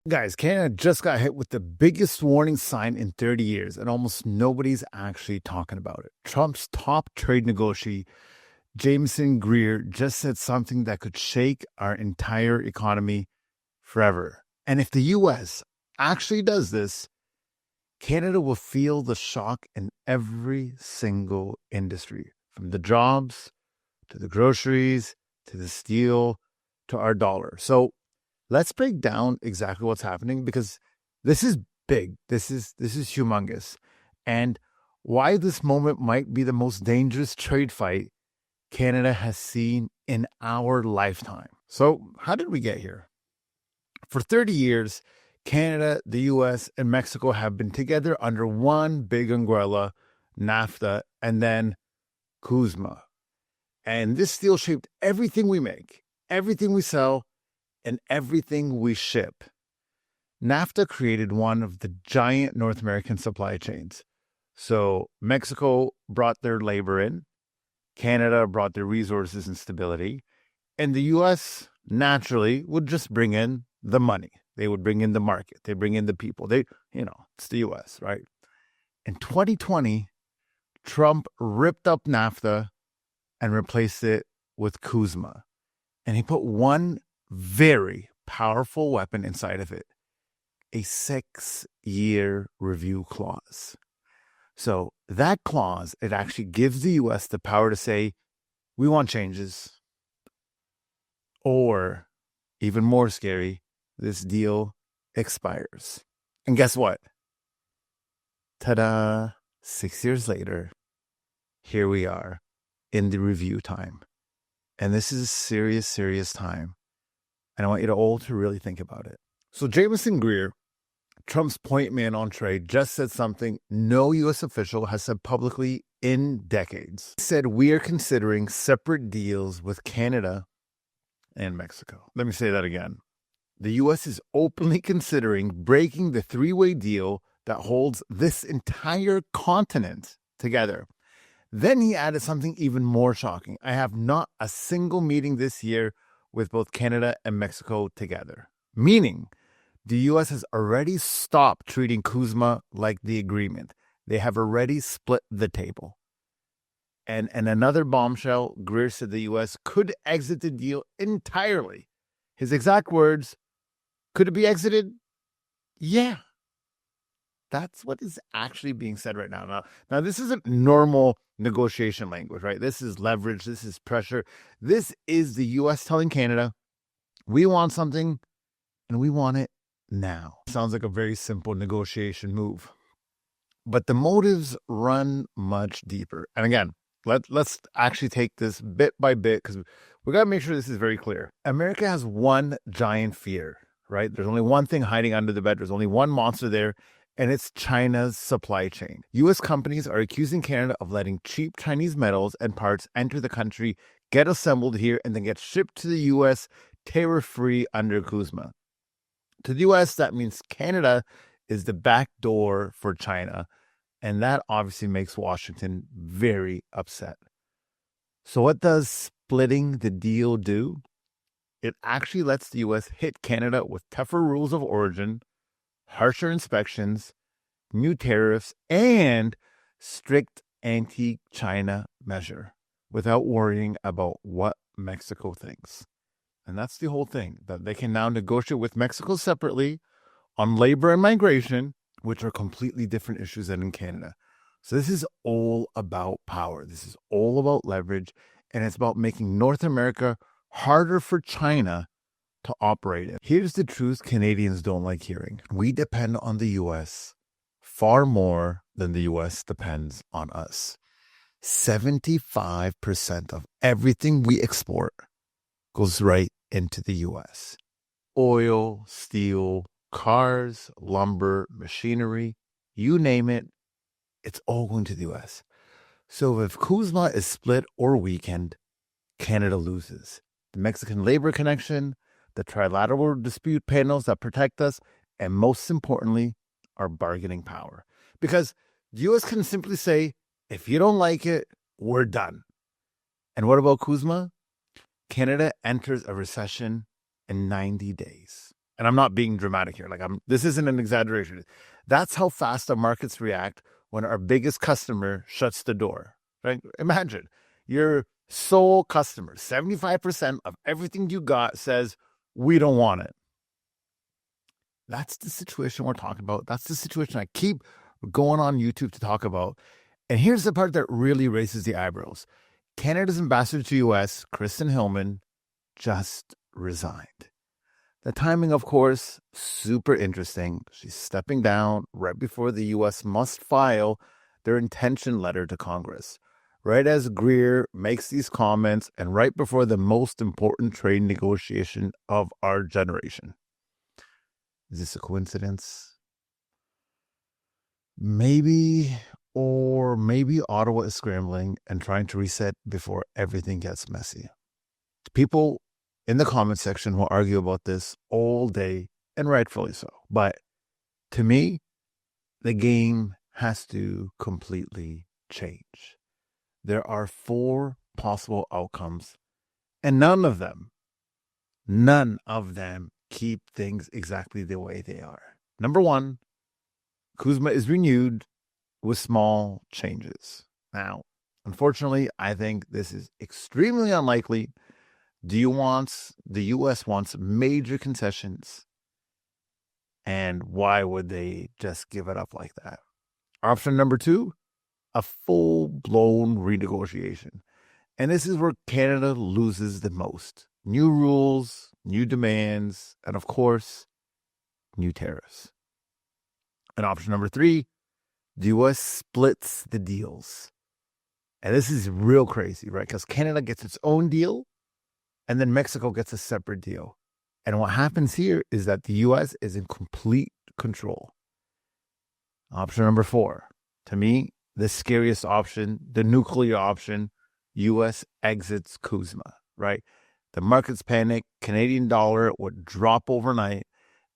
Guys, Canada just got hit with the biggest warning sign in 30 years, and almost nobody's actually talking about it. Trump's top trade negotiator, Jamieson Greer, just said something that could shake our entire economy forever. And if the U.S. actually does this, Canada will feel the shock in every single industry, from the jobs to the groceries to the steel to our dollar. So let's break down exactly what's happening, because this is big. This is humongous. And why this moment might be the most dangerous trade fight Canada has seen in our lifetime. So how did we get here? For 30 years, Canada, the US, and Mexico have been together under one big umbrella, NAFTA, and then CUSMA. And this deal shaped everything we make, everything we sell, and everything we ship. NAFTA created one of the giant North American supply chains. So Mexico brought their labor in, Canada brought their resources and stability, and the US naturally would just bring in the money. They would bring in the market. They bring in the people. It's the US, right? In 2020, Trump ripped up NAFTA and replaced it with CUSMA. And he put one very powerful weapon inside of it, a 6-year review clause. So that clause, it actually gives the U.S. the power to say, we want changes. Or, even more scary, this deal expires. And guess what? Ta-da! 6 years later, here we are in the review time. And this is a serious, serious time. And I want you to all to really think about it. So Jamieson Greer, Trump's point man on trade, just said something no U.S. official has said publicly in decades. He said, we are considering separate deals with Canada and Mexico. Let me say that again. The U.S. is openly considering breaking the three-way deal that holds this entire continent together. Then he added something even more shocking. I have not a single meeting this year with both Canada and Mexico together. Meaning, the U.S. has already stopped treating CUSMA like the agreement. They have already split the table. And another bombshell, Greer said the U.S. could exit the deal entirely. His exact words, could it be exited? Yeah. That's what is actually being said right now. Now, this isn't normal negotiation language, right? This is leverage. This is pressure. This is the U.S. telling Canada, we want something and we want it now. Sounds like a very simple negotiation move. But the motives run much deeper. And again, let's actually take this bit by bit, because we got to make sure this is very clear. America has one giant fear, right? There's only one thing hiding under the bed. There's only one monster there. And it's China's supply chain. U.S. companies are accusing Canada of letting cheap Chinese metals and parts enter the country, get assembled here, and then get shipped to the U.S. tariff-free under CUSMA. To the U.S., that means Canada is the back door for China, and that obviously makes Washington very upset. So what does splitting the deal do? It actually lets the U.S. hit Canada with tougher rules of origin, harsher inspections, new tariffs, and strict anti-China measure without worrying about what Mexico thinks. And that's the whole thing, that they can now negotiate with Mexico separately on labor and migration, which are completely different issues than in Canada. So this is all about power. This is all about leverage, and it's about making North America harder for China to operate in. Here's the truth Canadians don't like hearing. We depend on the U.S. far more than the U.S. depends on us. 75% of everything we export goes right into the U.S. Oil, steel, cars, lumber, machinery, you name it, it's all going to the U.S. So if CUSMA is split or weakened, Canada loses. The Mexican labor connection, the Trilateral dispute panels that protect us, and most importantly, our bargaining power. Because the U.S. can simply say, if you don't like it, we're done. And what about CUSMA? Canada enters a recession in 90 days. And I'm not being dramatic here. This isn't an exaggeration. That's how fast the markets react when our biggest customer shuts the door, right? Imagine your sole customer, 75% of everything you got says, we don't want it. That's the situation we're talking about. That's the situation I keep going on YouTube to talk about. And here's the part that really raises the eyebrows. Canada's ambassador to U.S., Kristen Hillman, just resigned. The timing, of course, super interesting. She's stepping down right before the U.S. must file their intention letter to Congress, right as Greer makes these comments and right before the most important trade negotiation of our generation. Is this a coincidence? Maybe, or maybe Ottawa is scrambling and trying to reset before everything gets messy. People in the comment section will argue about this all day, and rightfully so. But to me, the game has to completely change. There are 4 possible outcomes, and none of them keep things exactly the way they are. Number 1, CUSMA is renewed with small changes. Now, unfortunately, I think this is extremely unlikely. The U.S. wants major concessions. And why would they just give it up like that? Option number 2, a full-blown renegotiation. And this is where Canada loses the most. New rules, new demands, and of course, new tariffs. And option number 3, the U.S. splits the deals. And this is real crazy, right? Because Canada gets its own deal, and then Mexico gets a separate deal. And what happens here is that the U.S. is in complete control. Option number 4, to me, the scariest option, the nuclear option, U.S. exits CUSMA, right? The markets panic, Canadian dollar would drop overnight,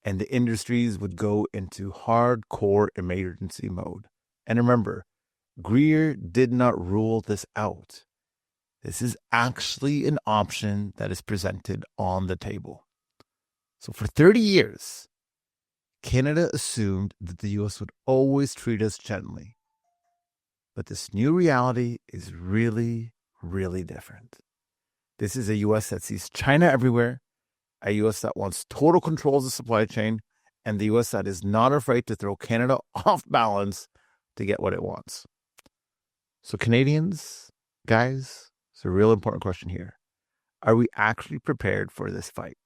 and the industries would go into hardcore emergency mode. And remember, Greer did not rule this out. This is actually an option that is presented on the table. So for 30 years, Canada assumed that the U.S. would always treat us gently. But this new reality is really, really different. This is a U.S. that sees China everywhere, a U.S. that wants total control of the supply chain, and the U.S. that is not afraid to throw Canada off balance to get what it wants. So Canadians, guys, it's a real important question here. Are we actually prepared for this fight?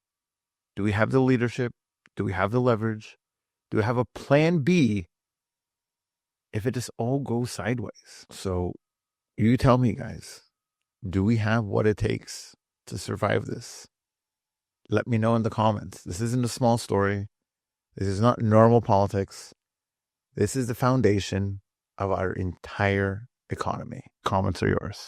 Do we have the leadership? Do we have the leverage? Do we have a plan B if it just all goes sideways? So you tell me, guys, do we have what it takes to survive this? Let me know in the comments. This isn't a small story. This is not normal politics. This is the foundation of our entire economy. Comments are yours.